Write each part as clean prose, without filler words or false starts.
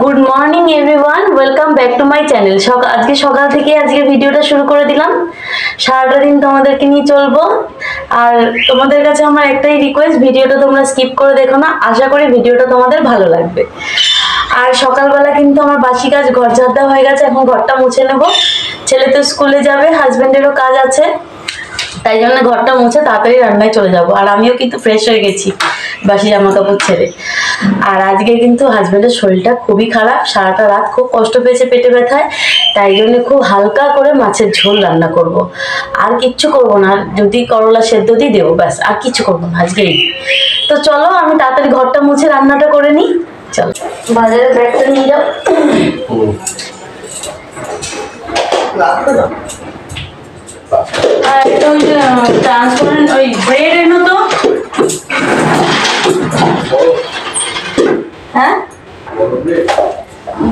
Good morning everyone, welcome back to my channel. আজকে সকাল থেকে ভিডিওটা শুরু করে দিলাম। সারাটা দিন তোমাদেরকে নিয়ে চলবো। আর তোমাদের কাছে আমার একটাই রিকোয়েস্ট, ভিডিওটা তোমরা স্কিপ করে দেখো না। আশা করি ভিডিওটা তোমাদের ভালো লাগবে। আর সকালবেলা কিন্তু আমার বাসি কাজ, ঘর ঝাড় দেওয়া হয়ে গেছে। এখন ঘরটা মুছে নেব। ছেলে তো স্কুলে যাবে, হাজবেন্ডেরও কাজ আছে, তাই জন্য ঘরটা মুছে তাড়াতাড়ি রান্নায় চলে যাব। আর আমিও কিন্তু ফ্রেশ হয়ে গেছি বাসি জামা কাপড় ছেড়ে। আর আজকে কিন্তু হাজবেন্ডের শরীরটা খুবই খারাপ, সারাটা রাত খুব কষ্ট পেয়েছে পেটে ব্যথায়, তাই জন্য খুব হালকা করে মাছের ঝোল রান্না করব। আর কিচ্ছু করব না, যদি করলা সেদ্ধ দিয়ে দেবো, ব্যাস, আর কিছু করবো না আজকে। তো চলো আমি তাড়াতাড়ি ঘরটা মুছে রান্নাটা করে নিই। চলো বাজারে ব্যাগটা নিয়ে যাও। আর একটা ওই যে ট্রান্সপারেন্ট ওই ব্রেড এনো তো। হ্যাঁ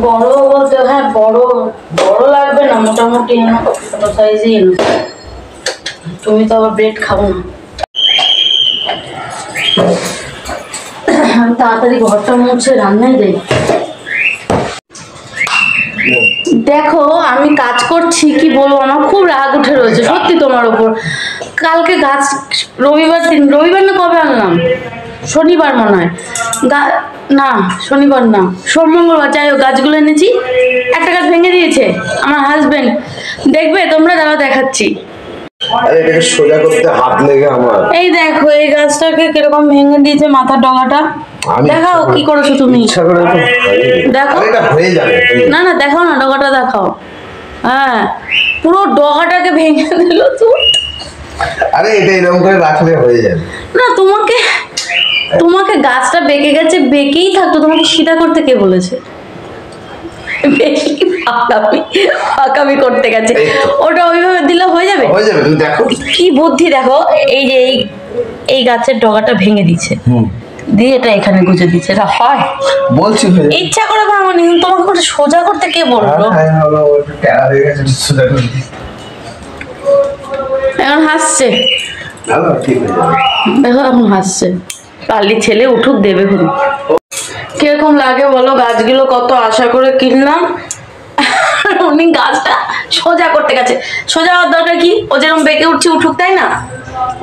বড় বলতে, হ্যাঁ বড় বড় লাগবে না, মোটামুটি এনো, ছোট সাইজই এনো। তুমি তো আবার ব্রেড খাবো না। তাড়াতাড়ি ঘরটা মুছে রান্নায় যাই। দেখো আমি কাজ করছি, কি বলবো, আমার খুব রাগ উঠে রয়েছে সত্যি তোমার ওপর। কালকে গাছ, রবিবার না কবে আনলাম, শনিবার মনে হয়, না শনিবার না, সোম মঙ্গলবার, যাই হোক গাছগুলো এনেছি। একটা গাছ ভেঙে দিয়েছে আমার হাজবেন্ড, দেখবে তোমরা, দাঁড়াও দেখাচ্ছি। সোজা করতে হাত লেগে আমার, এই দেখো এই গাছটাকে কিরকম ভেঙে দিয়েছে, মাথার ডগাটা দেখাও। কি করেছো তুমি? দেখো না না, দেখাও না, ডগাটা দেখাও। হ্যাঁ পুরো ডগাটাকে ভেঙে দিল তুমি। আরে এটা এরকম করে রাখলে হয়ে যাবে না, তোমাকে গাছটা বেঁকে গেছে, বেঁকেই থাকতো, তোমাকে সিধা করতে কে বলেছে? ফাঁকামি করতে গেছে, ওটা ওইভাবে দিলে হয়ে যাবে। তুমি দেখো কি বুদ্ধি দেখো। এই যে এই গাছের ডগাটা ভেঙে দিচ্ছে, দিয়ে এটা এখানে গুজে দিচ্ছে, এটা হয়? বলছি ইচ্ছা করে ভাঙনি, তোমাকে সোজা করতে কে বললো? এখন হাসছে, দেখো এখন হাসছে। পাল্লি ছেলে উঠুক, দেবে ঘুরি। কিরকম লাগে বলো? গাছগুলো কত আশা করে কিনলাম, উনি গাছটা সোজা করতে গেছে। সোজা হওয়ার দরকার কি? ও যেরকম বেঁকে উঠছে উঠুক, তাই না?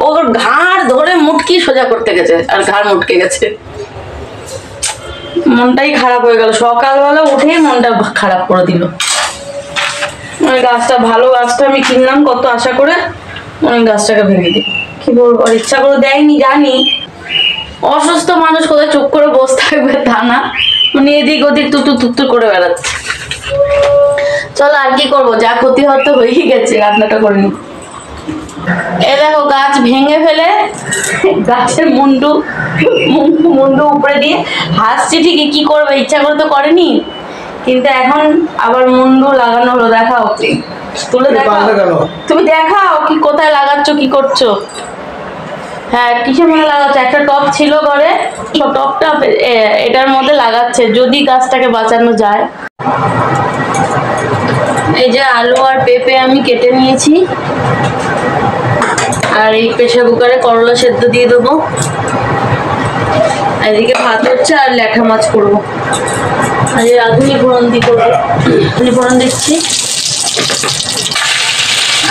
ওর ঘাড় ধরে মুটকি সোজা করতে গেছে, আর ঘাড় মুটকে গেছে। মনটাই খারাপ হয়ে গেল, সকালবেলা উঠে মনটা খারাপ করে দিল। ওই গাছটা, ভালো গাছটা আমি কিনলাম কত আশা করে, ওই গাছটাকে ভেঙে দিই। কি বলবো, ইচ্ছা করে দেয়নি জানি। অসুস্থ মানুষ কোথায় চুপ করে বসে থাকবে তা না, মানে এদিক ওদিক তুত্তু করে বেড়াচ্ছে। চলো আর কি করবো, যা ক্ষতি হতো হয়েই গেছে, রান্নাটা করে নি। এ দেখো গাছ ভেঙে ফেলে গাছের মুন্ডু উপরে দিয়ে হাসছি ঠিকই, কি করবে, ইচ্ছা করে তো করেনি, কিন্তু এখন আবার মুন্ডু লাগানো হলো। দেখাও, তুলে দেখাও, তুমি দেখাও কি কোথায় লাগাচ্ছ, কি করছো। হ্যাঁ কিসের মধ্যে লাগাচ্ছে? একটা টব ছিল ঘরে, টবটা এটার মধ্যে লাগাচ্ছে, যদি গাছটাকে বাঁচানো যায়। এই যে আলু আর পেঁপে আমি কেটে নিয়েছি, আর এই প্রেসার কুকারে করলা সেদ্ধ দিয়ে দেবো। এদিকে ভাত হচ্ছে, আর ল্যাঠা মাছ করবো। আর এই রাঁধুনি ফোড়ন দিয়ে করবো, ফোড়ন দিচ্ছি।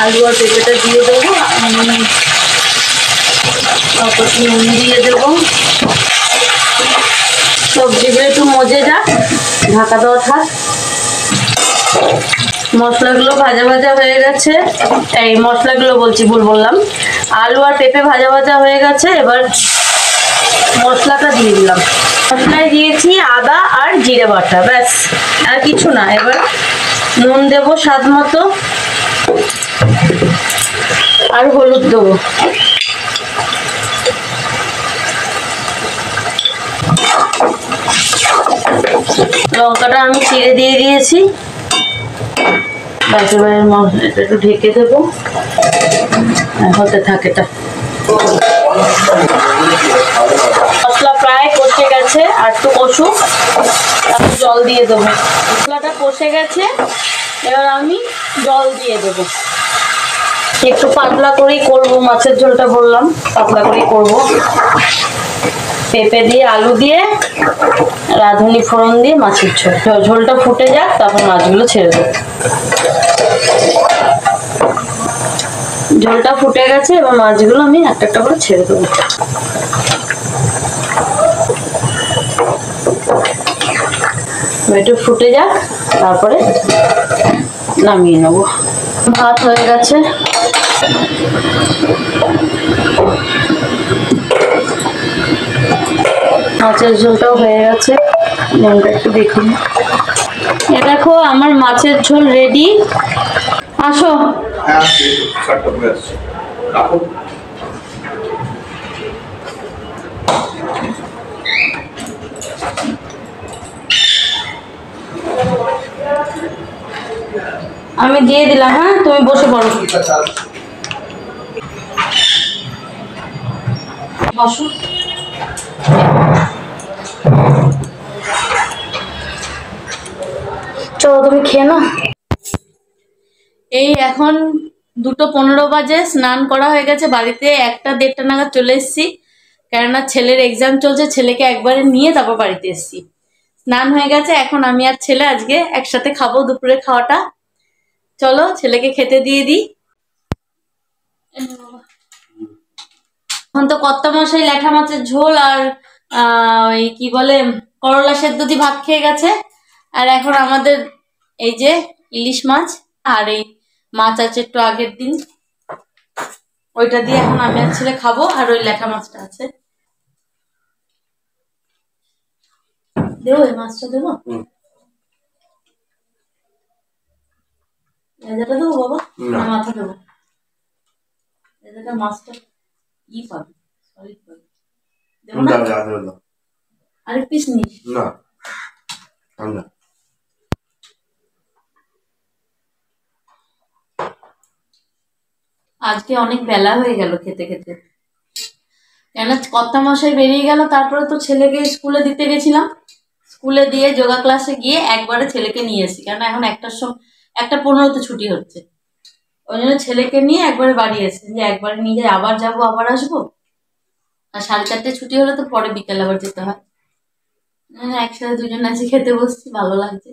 আলু আর পেঁপেটা দিয়ে দেবো, নুন দিয়ে দেবো। সবজিগুলো একটু মজে যাক, ঢাকা দেওয়া থাক। মশলাগুলো ভাজা ভাজা হয়ে গেছে, এই মশলাগুলো বলছি, ভুল বললাম। আলু আর পেঁপে ভাজা ভাজা হয়ে গেছে, এবার মশলাটা দিয়ে দিলাম। মশলায় দিয়েছি আদা আর জিরে বাটা, ব্যাস, আর কিছু না। এবার নুন দেবো স্বাদ মতো, আর হলুদ দেবো। লঙ্কাটা আমি চিড়ে দিয়ে দিয়েছি, একেবারে মশলাটা একটু ঢেকে দেবো, হতে থাকে। মশলা প্রায় কষে গেছে, আর একটু কষুক, তারপর জল দিয়ে দেবো। মশলাটা কষে গেছে, এবার আমি জল দিয়ে দেবো। একটু পাতলা করেই করবো, মাছের ঝোলটা বললাম পাতলা করেই করবো। পেঁপে দিয়ে আলু দিয়ে রাঁধুনি ফোড়ন দিয়ে মাছের ঝোল। ঝোলটা ফুটে যাক, তারপর মাছগুলো ছেড়ে দেবো। ঝোলটা ফুটে গেছে, এবার মাছগুলো আমি একটা একটা করে ছেড়ে দেবো। একটু ফুটে যাক, তারপরে নামিয়ে নেবো। ভাত হয়ে গেছে, মাছের ঝোলটাও হয়ে গেছে। একটু দেখুন, এ দেখো আমার মাছের ঝোল রেডি। আসো। আমি দিয়ে দিলাম, হ্যাঁ তুমি বসে পড়ো। বসো। চলো তুমি খেয়ে নাও। এই এখন 2:15 বাজে, স্নান করা হয়ে গেছে। বাড়িতে 1টা-1:30 নাগাদ চলে এসেছি, কেননা ছেলের এক্সাম চলছে। ছেলেকে একবারে নিয়ে তারপর বাড়িতে এসেছি। স্নান হয়ে গেছে, এখন আমি আর ছেলে আজকে একসাথে খাবো দুপুরের খাওয়াটা। চলো ছেলেকে খেতে দিয়ে দিই। এখন তো কর্তা মশাই ল্যাঠা মাছের ঝোল আর ওই কি বলে করলা সেদ্ধ দিয়ে ভাত খেয়ে গেছে। আর এখন আমাদের এই যে ইলিশ মাছ, আর এই মাছ আছে একটু আগের দিন, ওইটা দিয়ে এখন আমি আর ছেলে খাবো। আর ওই ল্যাঠা মাছটা আছে, দেবো এই মাছটা, দেবো লেজাটা দেবো বাবা, না মাথা দেবো? লেজাটা মাছটা ই পাবে, সলিড পাবে, দেবো না? আরেক পিস নিস না। আজকে অনেক বেলা হয়ে গেল খেতে খেতে, কেন কর্তা মশাই বেরিয়ে গেল। তারপরে তো ছেলেকে স্কুলে দিতে গেছিলাম, স্কুলে দিয়ে যোগা ক্লাসে গিয়ে একবারে ছেলেকে নিয়ে এসি, কেন এখন 1:15 ছুটি হচ্ছে। ওই জন্য ছেলেকে নিয়ে একবারে বাড়ি এসে, যে একবারে নিয়ে যাই, আবার যাবো আবার আসবো। আর 4:30 ছুটি হলে তো পরে বিকেল আবার যেতে হয়। একসাথে দুজন আছি, খেতে বসছি, ভালো লাগছে।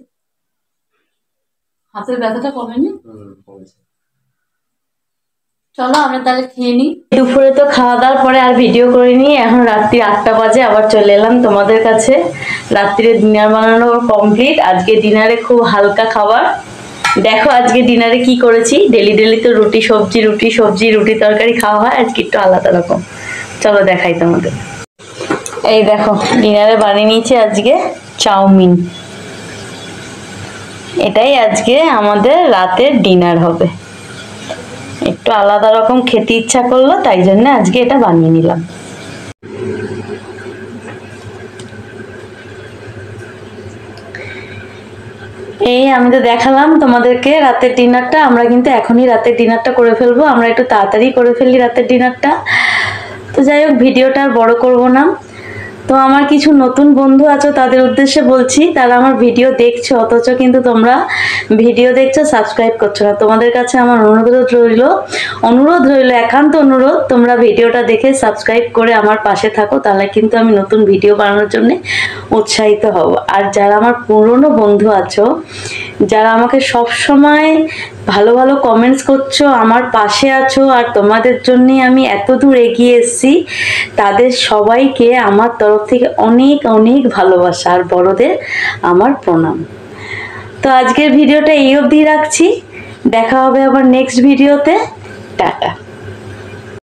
হাতের ব্যথাটা কমেনি? চলো আমরা তাহলে খেয়ে নিই। দুপুরে তো খাওয়া দাওয়ার পরে আর ভিডিও করিনি। এখন রাত্রি 8টা বাজে, আবার চলে এলাম তোমাদের কাছে। রাত্রিরে ডিনার বানানো কমপ্লিট। আজকে ডিনারে খুব হালকা খাবার। দেখো আজকে ডিনারে কি করেছি। ডেলি ডেলি তো রুটি সবজি রুটি তরকারি খাওয়া হয়, আজকে একটু আলাদা রকম। চলো দেখাই তোমাদের। এই দেখো ডিনারে বানিয়ে নিয়েছি আজকে চাউমিন। এটাই আজকে আমাদের রাতের ডিনার হবে। একটু আলাদা রকম খেতে ইচ্ছা করলো, তাই জন্য আজকে এটা বানিয়ে নিলাম। এই আমি তো দেখালাম তোমাদেরকে রাতের ডিনারটা। আমরা কিন্তু এখনই রাতের ডিনারটা করে ফেলবো। আমরা একটু তাড়াতাড়ি করে ফেলি রাতের ডিনারটা। তো যাই হোক, ভিডিওটা আর বড় করবো না। তো আমার কিছু নতুন বন্ধু আছো, তাদের উদ্দেশ্যে বলছি, তারা আমার ভিডিও দেখছো অথচ কিন্তু তোমরা ভিডিও দেখছো, সাবস্ক্রাইব করছো না। তোমাদের কাছে আমার অনুরোধ রইল, একান্ত অনুরোধ, তোমরা ভিডিওটা দেখে সাবস্ক্রাইব করে আমার পাশে থাকো, তাহলে কিন্তু আমি নতুন ভিডিও বানানোর জন্য উৎসাহিত হব। আর যারা আমার পুরনো বন্ধু আছো, যারা আমাকে সব সময় ভালো ভালো কমেন্টস করছো, আমার পাশে আছো, আর তোমাদের জন্যই আমি এত দূর এগিয়ে এসেছি, তাদের সবাইকে আমার তরফ থেকে অনেক অনেক ভালোবাসা, আর বড়দের আমার প্রণাম। তো আজকের ভিডিওটা এই অবধি রাখছি। দেখা হবে আবার নেক্সট ভিডিওতে। টাটা।